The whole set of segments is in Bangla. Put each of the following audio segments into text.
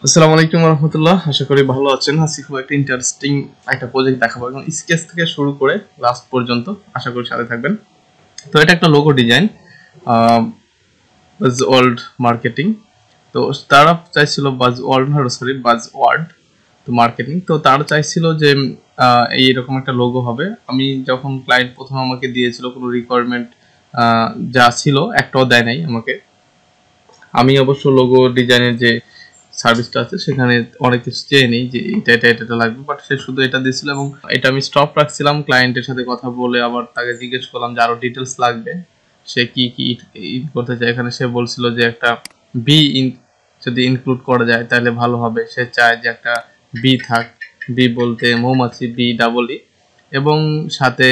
আসসালামু আলাইকুম রহমতুল্লাহ। আশা করি ভালো আছেন। আজকে খুব একটা ইন্টারেস্টিং একটা প্রজেক্ট দেখাবো, এবং স্কেচ থেকে শুরু করে লাস্ট পর্যন্ত আশা করি সাথে থাকবেন। তো এটা একটা লোগো ডিজাইন, বাজ ওয়ার্ল্ড মার্কেটিং। তো তারা চাইছিল বাজ ওয়ার্ল্ড না, সরি, বাজ ওয়ার্ড তো মার্কেটিং। তো তারা চাইছিল যে এইরকম একটা লোগো হবে। আমি যখন ক্লায়েন্ট প্রথম আমাকে দিয়েছিল কোনো রিকোয়ারমেন্ট যা ছিল একটাও দেয় নাই আমাকে। আমি অবশ্য লোগো ডিজাইনের যে সার্ভিসটা আছে সেখানে অনেক কিছু চেয়ে নিই যে এটা লাগবে, বাট সে শুধু এটা দিয়েছিল এবং এটা আমি স্টপ রাখছিলাম। ক্লায়েন্টের সাথে কথা বলে আবার তাকে জিজ্ঞেস করলাম যে আরো ডিটেলস লাগবে, সে কি কি করতে চায়। এখানে সে বলছিল যে একটা বি যদি ইনক্লুড করা যায় তাহলে ভালো হবে। সে চায় যে একটা বি থাক, বি বলতে মৌমাছি, বি ডাবল ই, এবং সাথে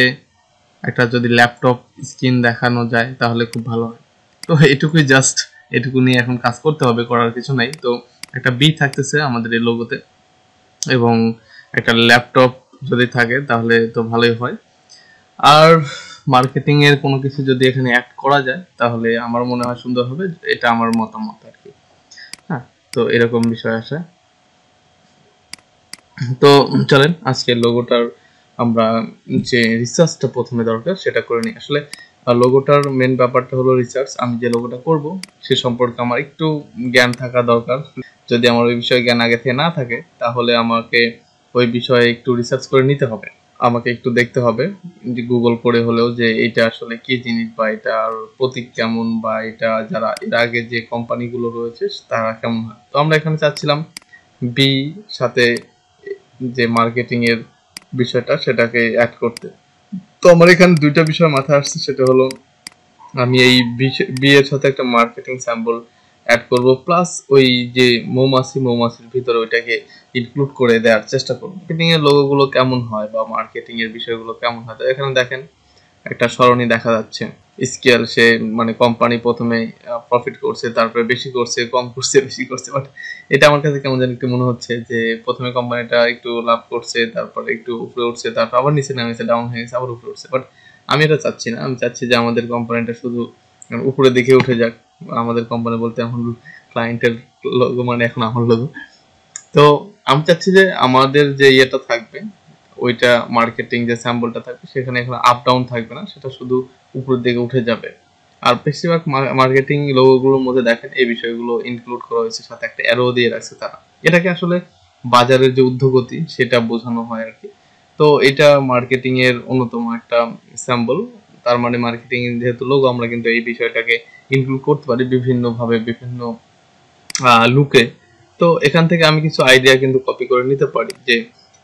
একটা যদি ল্যাপটপ স্ক্রিন দেখানো যায় তাহলে খুব ভালো হয়। তো এটুকুই, জাস্ট এটুকু নিয়ে এখন কাজ করতে হবে, করার কিছু নাই। তো একটা বি থাকতেছে আমাদের এই লোগোতে, এবং একটা ল্যাপটপ যদি থাকে তাহলে তো ভালোই হয়। আর মার্কেটিং এর কোনো কিছু যদি এখানে অ্যাড করা যায় তাহলে আমার মনে হয় সুন্দর হবে। এটা আমার মতামত আর কি। হ্যাঁ, তো এরকম বিষয় আসে। তো চলেন আজকে লোগোটার আমরা যে রিসার্চটা প্রথমে দরকার সেটা করে নিই। আসলে লোগোটার মেন ব্যাপারটা হলো রিসার্চ। আমি যে লোগোটা করব সে সম্পর্কে আমার একটু জ্ঞান থাকা দরকার। যদি আমার ওই বিষয়ে জ্ঞান আগে থেকে না থাকে তাহলে আমাকে ওই বিষয়ে একটু রিসার্চ করে নিতে হবে। আমাকে একটু দেখতে হবে যে গুগল করে হলেও যে এটা আসলে কি জিনিস, বা এটার প্রতীক কেমন, বা এটা যারা এর আগে যে কোম্পানিগুলো রয়েছে তারা কেমন হয়। তো আমরা এখানে চাচ্ছিলাম বি সাথে যে মার্কেটিং এর বিষয়টা সেটাকে অ্যাড করতে। তো আমার এখানে দুইটা বিষয় মাথায় আসছে, সেটা হলো আমি এই বি এর সাথে একটা মার্কেটিং স্যাম্পল অ্যাড করব, প্লাস ওই যে মৌমাছির ভিতরে ওইটাকে ইনক্লুড করে দেওয়ার চেষ্টা করব। মার্কেটিং এর লোগো গুলো কেমন হয় বা মার্কেটিং এর বিষয়গুলো কেমন হয়, তো এখানে দেখেন একটা সরণি দেখা যাচ্ছে। স্কেল, সে মানে কোম্পানি প্রথমে প্রফিট করছে, তারপরে বেশি করছে, কম করছে, বেশি করছে। বাট এটা আমার কাছে কেমন যেন একটু মনে হচ্ছে যে প্রথমে কোম্পানিটা একটু লাভ করছে, তারপরে একটু উপরে উঠছে, তারপর আবার নিচে নামেছে, ডাউন হয়ে গেছে, আবার উপরে উঠছে। বাট আমি এটা চাচ্ছি না। আমি চাচ্ছি যে আমাদের কোম্পানিটা শুধু উপরে দিকে উঠে যাক। আমাদের কোম্পানি বলতে এখন ক্লায়েন্টের লোগো মানে এখন আমার লোগো। তো আমি চাচ্ছি যে আমাদের যে ইয়েটা থাকবে, ওইটা মার্কেটিং যে স্যাম্পলটা থাকবে সেখানে এখন আপ ডাউন থাকবে না, সেটা শুধু উপরের দিকে উঠে যাবে। আর বেশিরভাগ মার্কেটিং লোগোগুলোর মধ্যে দেখেন এই বিষয়গুলো ইনক্লুড করা হয়েছে, সাথে একটা অ্যারো দিয়ে রাখছে তারা। এটাকে আসলে বাজারের যে ঊর্ধ্বগতি সেটা বোঝানো হয় আর কি। তো এটা মার্কেটিং এর অন্যতম একটা স্যাম্পল। তার মানে মার্কেটিং যেহেতু লোগো, আমরা কিন্তু এই বিষয়টাকে ইনক্লুড করতে পারি বিভিন্ন ভাবে, বিভিন্ন লুকে। তো এখান থেকে আমি কিছু আইডিয়া কিন্তু কপি করে নিতে পারি যে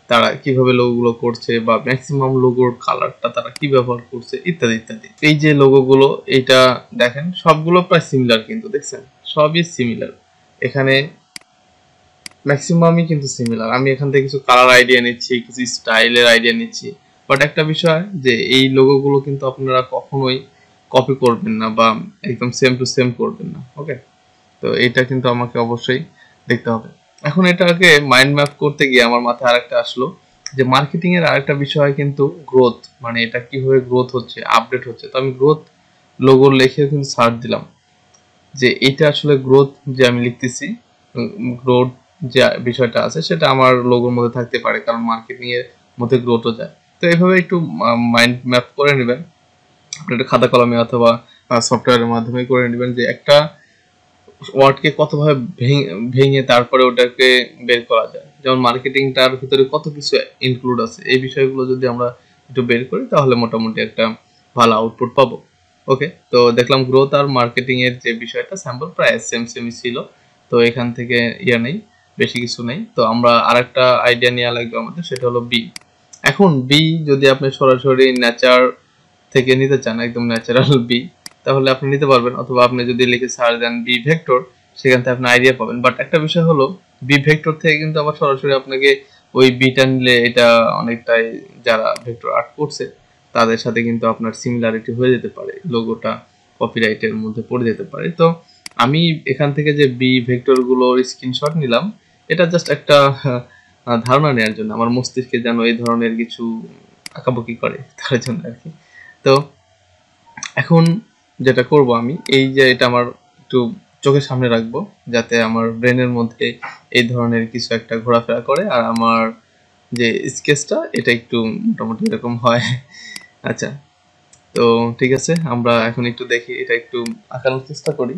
তারা কিভাবে লোগোগুলো করছে, বা ম্যাক্সিমাম লোগোর কালারটা তারা কি ব্যবহার করছে, ইত্যাদি ইত্যাদি। এই যে লোগোগুলো, এইটা দেখেন সবগুলো প্রায় সিমিলার, কিন্তু দেখছেন সবই সিমিলার। এখানে ম্যাক্সিমামই কিন্তু সিমিলার। আমি এখান থেকে কিছু কালার আইডিয়া নিচ্ছি, কিছু স্টাইলের আইডিয়া নিচ্ছি। বাট একটা বিষয় যে এই লোগোগুলো কিন্তু আপনারা কখনোই কপি করবেন না, বা একদম সেম টু সেম করবেন না। ওকে, তো এটা কিন্তু আমাকে অবশ্যই দেখতে হবে। এখন এটাকে মাইন্ড ম্যাপ করতে গিয়ে আমার মাথায় আরেকটা আসলো যে মার্কেটিং এর আরেকটা বিষয় কিন্তু গ্রোথ, মানে এটা কিভাবে গ্রোথ হচ্ছে, আপডেট হচ্ছে। তো আমি গ্রোথ লোগো লিখে কিন্তু সার্চ দিলাম যে এটা আসলে গ্রোথ যে আমি লিখতেছি, গ্রোথ যে বিষয়টা আছে সেটা আমার লোগোর মধ্যে থাকতে পারে, কারণ মার্কেটিং এর মধ্যে গ্রোথও যায়। তো এইভাবে একটু মাইন্ড ম্যাপ করে নেবেন। আপনি একটা খাতা কলমে অথবা সফটওয়্যারের মাধ্যমে করে নেবেন যে একটা ওয়ার্ডকে কতভাবে ভেঙে তারপরে ওটাকে বের করা যায়। যেমন মার্কেটিংটার ভিতরে কত কিছু ইনক্লুড আছে, এই বিষয়গুলো যদি আমরা একটু বের করি তাহলে মোটামুটি একটা ভালো আউটপুট পাবো। ওকে, তো দেখলাম গ্রোথ আর মার্কেটিং এর যে বিষয়টা স্যাম্পল প্রায় সেম সেমই ছিল। তো এখান থেকে ইয়ে নেই, বেশি কিছু নেই। তো আমরা আরেকটা আইডিয়া নেওয়া লাগবে আমাদের, সেটা হলো বি। এখন বি যদি আপনি সরাসরি নেচার থেকে নিতে চান, একদম ন্যাচারাল বি, তাহলে আপনি নিতে পারবেন। অথবা আপনি যদি লিখে সার্চ দেন বি ভেক্টর, সেখান থেকে আপনি আইডিয়া পাবেন। বাট একটা বিষয় হলো বি ভেক্টর থেকে কিন্তু আবার সরাসরি আপনাকে ওই বিটা নিলে এটা অনেকটাই যারা ভেক্টর আর্ট করছে তাদের সাথে কিন্তু আপনার সিমিলারিটি হয়ে যেতে পারে, লোগোটা কপিরাইটের মধ্যে পড়ে যেতে পারে। তো আমি এখান থেকে যে বি ভেক্টর গুলোর স্ক্রিনশট নিলাম, এটা জাস্ট একটা ধারণা নেওয়ার জন্য, আমার মস্তিষ্কে যেন এই ধরনের কিছু আঁকাবুকি করে তার জন্য আর কি। তো এখন যেটা করব আমি, এই যে এটা আমার একটু চোখের সামনে রাখবো, যাতে আমার ব্রেনের মধ্যে এই ধরনের কিছু একটা ঘোরাফেরা করে আর আমার যে স্কেচটা এটা একটু মোটামুটি এরকম হয়। আচ্ছা, তো ঠিক আছে, আমরা এখন একটু দেখি, এটা একটু আঁকানোর চেষ্টা করি।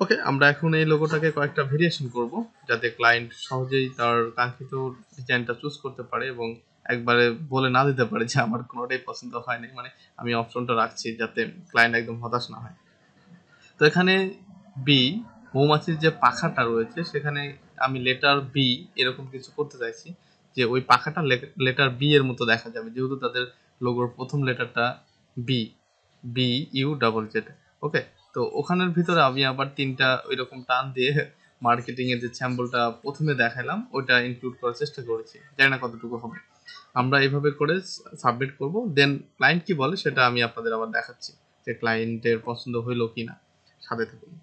ওকে, আমরা এখন এই লোগোটাকে কয়েকটা ভেরিয়েশন করব, যাতে ক্লায়েন্ট সহজেই তার কাঙ্ক্ষিত ডিজাইনটা চুজ করতে পারে এবং একবারে বলে না দিতে পারে যে আমার কোনোটাই পছন্দ হয়নি। মানে আমি অপশনটা রাখছি যাতে ক্লায়েন্ট একদম হতাশ না হয়। তো এখানে বি, মৌমাছির যে পাখাটা রয়েছে সেখানে আমি লেটার বি এরকম কিছু করতে চাইছি, যে ওই পাখাটা লেটার বি এর মতো দেখা যাবে, যেহেতু তাদের লোগোর প্রথম লেটারটা B, B U double Z. Okay, তো ওখানের ভিতরে আমি আবার তিনটা ওইরকম টান দিয়ে মার্কেটিং এর যে স্যাম্পলটা প্রথমে দেখালাম ওইটা ইনক্লুড করার চেষ্টা করেছি, জানি না কতটুকু হবে। আমরা এইভাবে করে সাবমিট করব, দেন ক্লায়েন্ট কি বলে সেটা আমি আপনাদের আবার দেখাচ্ছি, যে ক্লায়েন্টের পছন্দ হইলো কিনা। সাথে থাকুন।